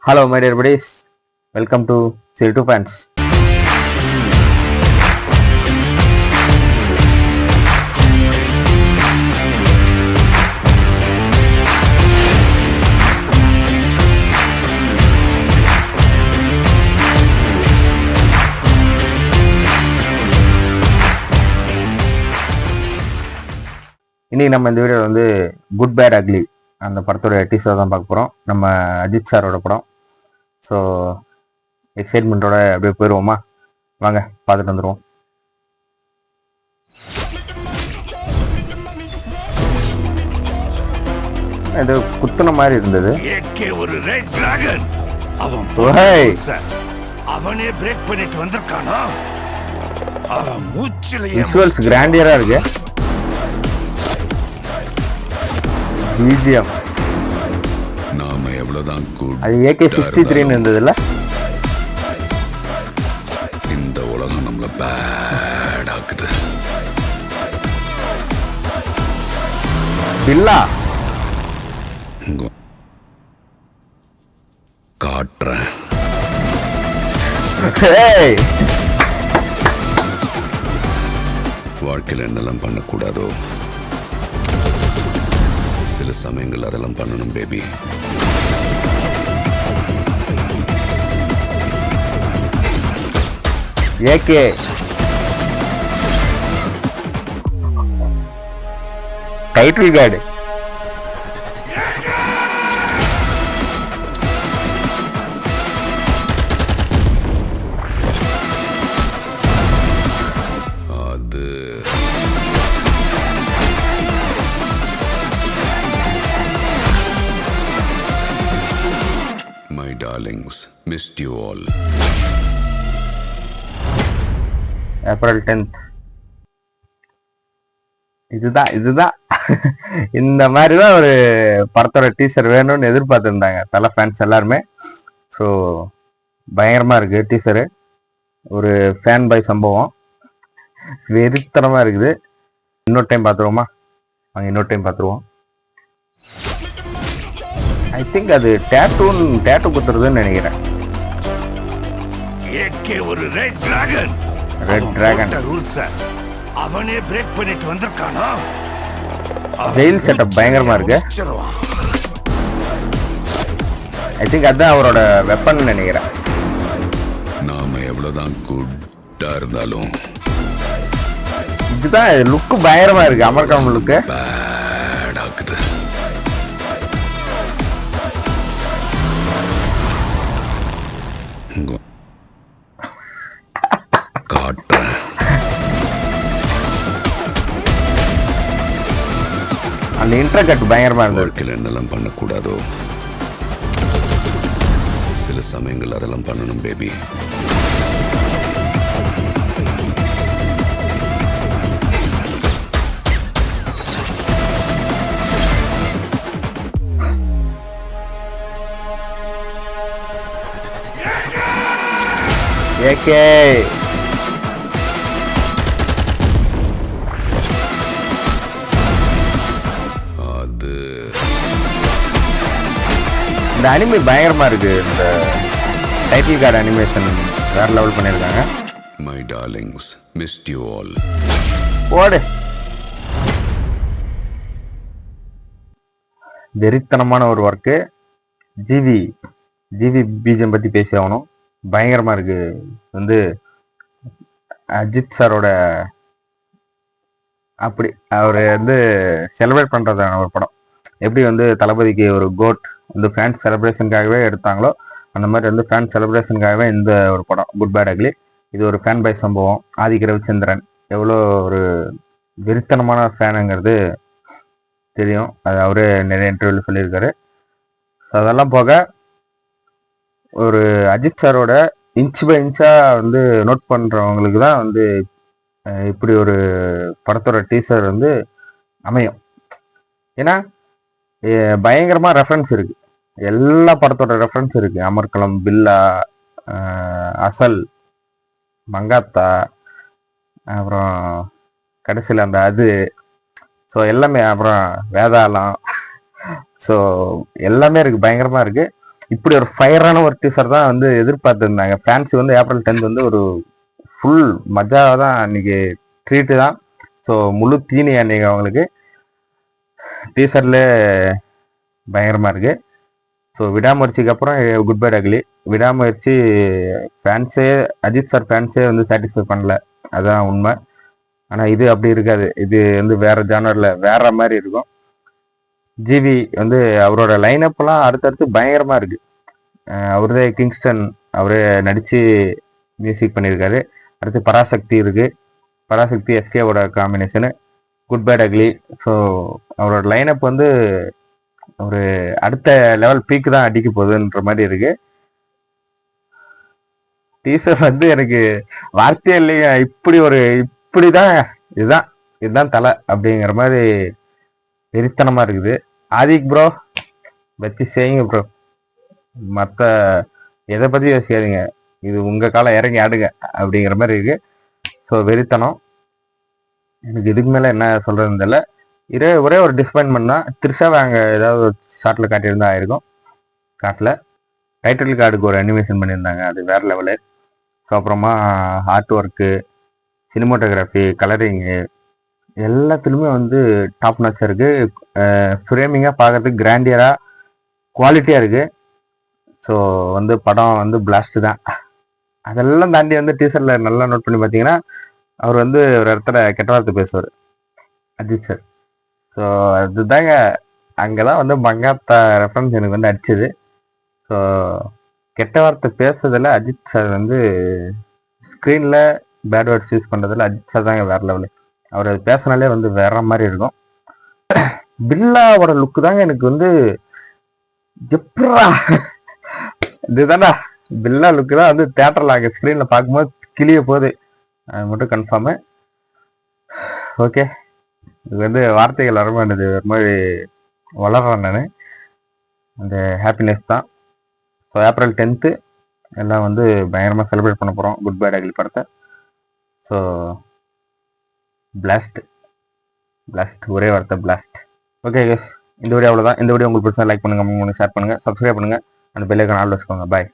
Hello, my dear buddies. Welcome to Series 2 Fans. இன்னைக்கு நம்ம இந்த வீடியோ வந்து குட் பேட் அக்லி அந்த படத்தோட டீசர் தான் பார்க்க போகிறோம். நம்ம அஜித் சாரோட படம். ஸோ எக்ஸைட்மெண்ட்டோட அப்படியே போயிடுவோமா? வாங்க பார்த்துட்டு வந்துடுவோம். இது குத்துன மாதிரி இருந்தது. ஒரு ரெட் டிராகன் அவனே பிரேக் பண்ணிட்டு வந்திருக்கானா? அவன் மூச்சிலேயே விஷுவல்ஸ் கிராண்டியரா இருக்கு. பிஜிஎம் நாம எவ்வளவுதான் அது AK-63 இருந்ததுல. இந்த உலகம் நம்மள பேட் ஆக்குது. பில்லா காட்டுறேன். வாழ்க்கையில் என்னெல்லாம் பண்ணக்கூடாதோ சில சமயங்கள் அதெல்லாம் பண்ணணும் பேபி. AK title card. அது My darlings, missed you all. April 10th. இதுதான் இந்த மாதிரி தான் ஒரு படத்தோட டீசர் வேணும்னு எதிர்பார்த்துருந்தாங்க தலை ஃபேன்ஸ் எல்லாருமே. ஸோ பயங்கரமா இருக்கு டீசரு. ஒரு ஃபேன் பாய் சம்பவம் வெறித்தனமா இருக்குது. இன்னொரு டைம் பார்த்துருவோமா? வாங்க இன்னொரு டைம் பார்த்துருவோம். ஐ திங்க் அது டேட்டு குத்துறதுன்னு நினைக்கிறேன். ஒரு ரெட் டிராகன் ரூல்ஸ் அவனே பிரேக் பண்ணிட்டு வந்திருக்கானா? ஜெயில் செட்டப் பயங்கரமா இருக்கு. ஐ திங்க் அதான் அவரோட வெப்பன் நினைக்கிறேன். நாம எவ்வளவுதான் குட்டா இருந்தாலும் இதுதான் லுக்கு பயங்கரமா இருக்கு. அமர்காம் லுக்கு பேட் ஆக்குது. காட்டுறேன். அந்த இன்டர்கட் பயங்கரமா இருந்தது. வாழ்க்கையில் என்னெல்லாம் பண்ணக்கூடாதோ சில சமயங்கள் அதெல்லாம் பண்ணணும் பேபி. ஏகே அது இந்த அனிமே பயங்கரமா இருக்கு. இந்த டைட்டில் கார்டு அனிமேஷன் வேற லெவல் பண்ணிருக்காங்க. My darlings, missed you all. ஓடு வெறித்தனமான ஒரு ஒர்க்கு. ஜிவி பீஜம் பத்தி பேசி ஆகணும். பயங்கரமா இருக்கு. வந்து அஜித் சாரோட அப்படி அவர் வந்து செலிப்ரேட் பண்றதான ஒரு படம். எப்படி வந்து தளபதிக்கு ஒரு கோட் வந்து ஃபேன் செலிப்ரேஷனுக்காகவே எடுத்தாங்களோ அந்த மாதிரி வந்து ஃபேன் செலிப்ரேஷனுக்காகவே இந்த ஒரு படம் குட் பேட் அக்லி. இது ஒரு ஃபேன் பை சம்பவம். ஆதிக்க ரவிச்சந்திரன் எவ்வளோ ஒரு வெறித்தனமான ஃபேனுங்கிறது தெரியும். அது அவரே நிறைய இன்டர்வியூல சொல்லியிருக்காரு. அதெல்லாம் போக ஒரு அஜித் சாரோட இன்ச் பை இன்ச்சா வந்து நோட் பண்றவங்களுக்கு தான் வந்து இப்படி ஒரு படத்தோட டீசர் வந்து அமையும். ஏன்னா பயங்கரமா ரெஃபரன்ஸ் இருக்கு. எல்லா படத்தோட ரெஃபரன்ஸ் இருக்கு. அமர்கலம், பில்லா, அசல், மங்காத்தா, அப்புறம் கடைசியில் அந்த அது. ஸோ எல்லாமே, அப்புறம் வேதாளம், ஸோ எல்லாமே இருக்கு. பயங்கரமா இருக்கு. இப்படி ஒரு ஃபயரான ஒரு டீசர் தான் வந்து எதிர்பார்த்துருந்தாங்க ஃபேன்ஸ் வந்து. ஏப்ரல் 10 வந்து ஒரு ஃபுல் மஜாவாக தான் அன்னைக்கு ட்ரீட்டு தான். ஸோ முழு தீனி அன்னைக்கு அவங்களுக்கு டீசர்ல பயங்கரமாக இருக்கு. ஸோ விடாமுயற்சிக்கு அப்புறம் குட் பை அக்லி. விடாமுயற்சி ஃபேன்ஸே, அஜித் சார் ஃபேன்ஸே வந்து சாட்டிஸ்ஃபை பண்ணல, அதுதான் உண்மை. ஆனால் இது அப்படி இருக்காது. இது வந்து வேற ஜானரில் வேற மாதிரி இருக்கும். ஜிவி வந்து அவரோட லைனப்லாம் அடுத்தடுத்து பயங்கரமாக இருக்கு. அவரே கிங்ஸ்டன் அவரே நடித்து மியூசிக் பண்ணியிருக்காரு. அடுத்து பராசக்தி இருக்கு. பராசக்தி எஸ்கேவோட combination. Good bad ugly. So அவரோட லைனப் வந்து ஒரு அடுத்த லெவல் பீக்கு தான் அடிக்க போகுதுன்ற மாதிரி இருக்கு. டீசர் வந்து எனக்கு வார்த்தையே இல்லையா, இப்படிதான் இதுதான் தலை அப்படிங்கிற மாதிரி வெறித்தனமா இருக்குது. ஆதிக் ப்ரோ வச்சு செய்யுங்க ப்ரோ, மற்ற எதை பத்தி யோசிக்காதீங்க, இது உங்க காலம் இறங்கி ஆடுங்க அப்படிங்கிற மாதிரி இருக்கு. ஸோ வெறித்தனம். எனக்கு இதுக்கு மேல என்ன சொல்றதுன்னு தெரியல. ஒரே ஒரு டிசப்பாயின்மெண்ட் தான், த்ரிஷாவை அங்கே ஏதாவது ஒரு ஷார்ட்ல காட்டியிருந்தா ஆயிருக்கும். காட்டல. டைட்டில் கார்டுக்கு ஒரு அனிமேஷன் பண்ணியிருந்தாங்க, அது வேற லெவலு. ஸோ அப்புறமா ஆர்ட் ஒர்க்கு, சினிமோட்டோகிராஃபி, கலரிங்கு எல்லாத்துலேயுமே வந்து டாப் நாச்சாக இருக்கு. ஃப்ரேமிங்காக பார்க்கறதுக்கு கிராண்டியராக குவாலிட்டியாக இருக்கு. ஸோ வந்து படம் வந்து பிளாஸ்ட் தான். அதெல்லாம் தாண்டி வந்து டீசரில் நல்லா நோட் பண்ணி பார்த்தீங்கன்னா, அவர் வந்து ஒரு இடத்துல கெட்ட வார்த்தை பேசுவார் அஜித் சார். ஸோ அதுதாங்க அங்கே தான் வந்து மங்காத்தா ரெஃபரன்ஸ் எனக்கு வந்து அடிச்சது. ஸோ கெட்ட வார்த்தை பேசுறதுல அஜித் சார் வந்து ஸ்க்ரீனில் பேட் வேர்ட்ஸ் யூஸ் பண்ணுறதுல அஜித் சார் தாங்க வேற லெவலு. அவர் அது பேசினாலே வந்து வேற மாதிரி இருக்கும். பில்லாவோட லுக்கு தாங்க எனக்கு வந்து எப்படா இதுதானே பில்லா லுக்கு தான் வந்து தேட்டரில் அங்கே ஸ்க்ரீனில் பார்க்கும்போது கிளிய போகுது, அது மட்டும் கன்ஃபார்மு. ஓகே, இது வந்து வார்த்தைகள் வர மாட்டேது, ஒரு மாதிரி வளர்றேன் நான். அந்த ஹாப்பினஸ் தான். ஸோ ஏப்ரல் 10 எல்லாம் வந்து பயங்கரமாக செலிப்ரேட் பண்ண போகிறோம் குட் பை அக்லி படத்தை. ஸோ பிளாஸ்ட், ஒரே வார்த்தை பிளாஸ்ட். ஓகே கேஸ், இந்த வீடியோ அவ்வளோதான். இந்த வீடியோ உங்களுக்கு பிடிச்சா லைக் பண்ணுங்க, ஷேர் பண்ணுங்க, சப்ஸ்கிரைப் பண்ணுங்க, அந்த பெல் ஐக்கான் ஆல் வச்சுக்கோங்க. பாய்.